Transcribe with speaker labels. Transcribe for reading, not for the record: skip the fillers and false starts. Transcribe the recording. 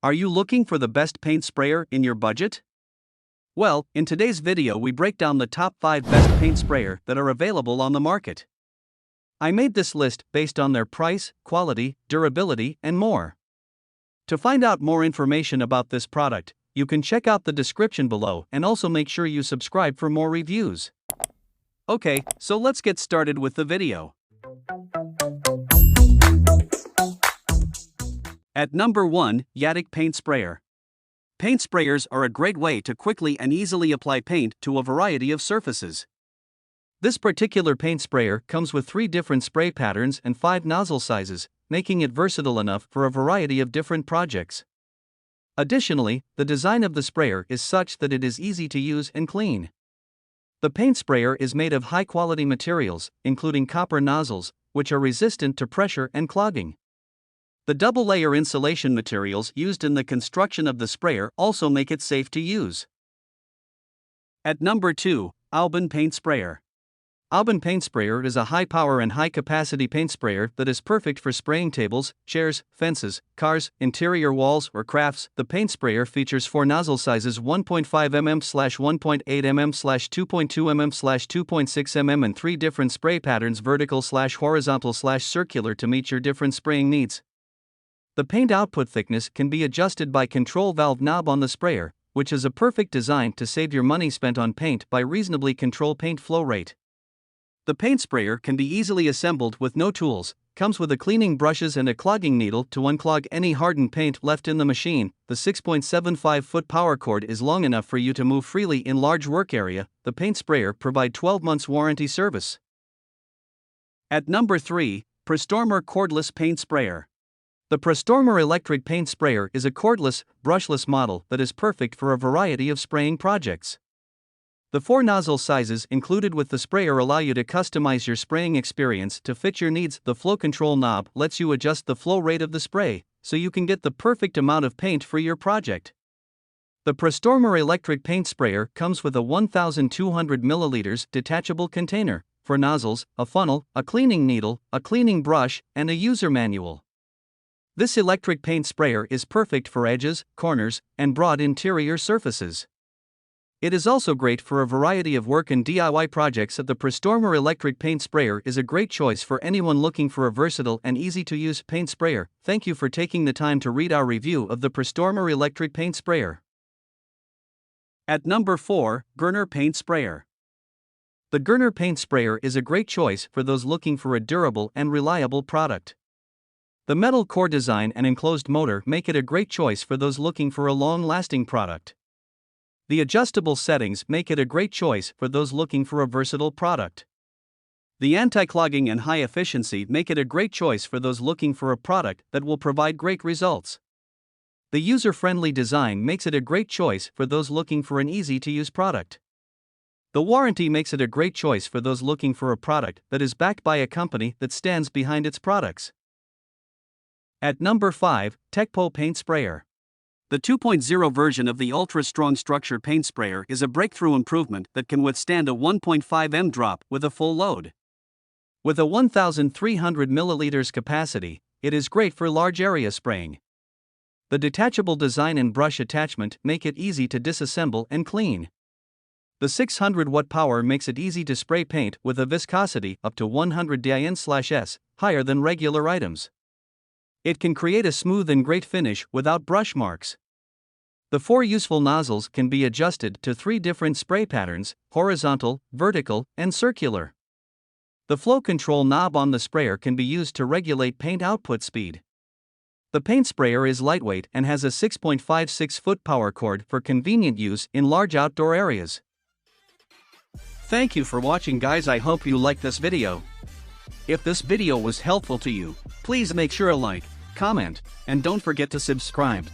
Speaker 1: Are you looking for the best paint sprayer in your budget? Well, in today's video we break down the top 5 best paint sprayer that are available on the market. I made this list based on their price, quality, durability, and more. To find out more information about this product, you can check out the description below and also make sure you subscribe for more reviews. Okay, so let's get started with the video. At number 1, Yatic Paint Sprayer. Paint sprayers are a great way to quickly and easily apply paint to a variety of surfaces. This particular paint sprayer comes with 3 different spray patterns and 5 nozzle sizes, making it versatile enough for a variety of different projects. Additionally, the design of the sprayer is such that it is easy to use and clean. The paint sprayer is made of high-quality materials, including copper nozzles, which are resistant to pressure and clogging. The double-layer insulation materials used in the construction of the sprayer also make it safe to use. At number 2, AOBEN Paint Sprayer. AOBEN Paint Sprayer is a high-power and high-capacity paint sprayer that is perfect for spraying tables, chairs, fences, cars, interior walls, or crafts. The paint sprayer features 4 nozzle sizes: 1.5 mm/1.8 mm/2.2 mm/2.6 mm and 3 different spray patterns: vertical/horizontal/circular, to meet your different spraying needs. The paint output thickness can be adjusted by control valve knob on the sprayer, which is a perfect design to save your money spent on paint by reasonably control paint flow rate. The paint sprayer can be easily assembled with no tools, comes with a cleaning brushes and a clogging needle to unclog any hardened paint left in the machine. The 6.75-foot power cord is long enough for you to move freely in large work area. The paint sprayer provides 12 months warranty service. At number 3, Prestormer Cordless Paint Sprayer. The Prostormer electric paint sprayer is a cordless, brushless model that is perfect for a variety of spraying projects. The 4 nozzle sizes included with the sprayer allow you to customize your spraying experience to fit your needs. The flow control knob lets you adjust the flow rate of the spray, so you can get the perfect amount of paint for your project. The Prestormer electric paint sprayer comes with a 1,200 milliliters detachable container for nozzles, a funnel, a cleaning needle, a cleaning brush, and a user manual. This electric paint sprayer is perfect for edges, corners, and broad interior surfaces. It is also great for a variety of work and DIY projects. The Prestormer electric paint sprayer is a great choice for anyone looking for a versatile and easy-to-use paint sprayer. Thank you for taking the time to read our review of the Prestormer electric paint sprayer. At number 4, GOEHNER'S Paint Sprayer. The GOEHNER'S paint sprayer is a great choice for those looking for a durable and reliable product. The metal core design and enclosed motor make it a great choice for those looking for a long-lasting product. The adjustable settings make it a great choice for those looking for a versatile product. The anti-clogging and high efficiency make it a great choice for those looking for a product that will provide great results. The user-friendly design makes it a great choice for those looking for an easy-to-use product. The warranty makes it a great choice for those looking for a product that is backed by a company that stands behind its products. At number 5, Tekpole Paint Sprayer. The 2.0 version of the ultra-strong structure paint sprayer is a breakthrough improvement that can withstand a 1.5 m drop with a full load. With a 1,300 milliliters capacity, it is great for large area spraying. The detachable design and brush attachment make it easy to disassemble and clean. The 600-watt power makes it easy to spray paint with a viscosity up to 100 DIN/S, higher than regular items. It can create a smooth and great finish without brush marks. The 4 useful nozzles can be adjusted to 3 different spray patterns: horizontal, vertical, and circular. The flow control knob on the sprayer can be used to regulate paint output speed. The paint sprayer is lightweight and has a 6.56-foot power cord for convenient use in large outdoor areas. Thank you for watching, guys. I hope you liked this video. If this video was helpful to you, please make sure to like, comment, and don't forget to subscribe.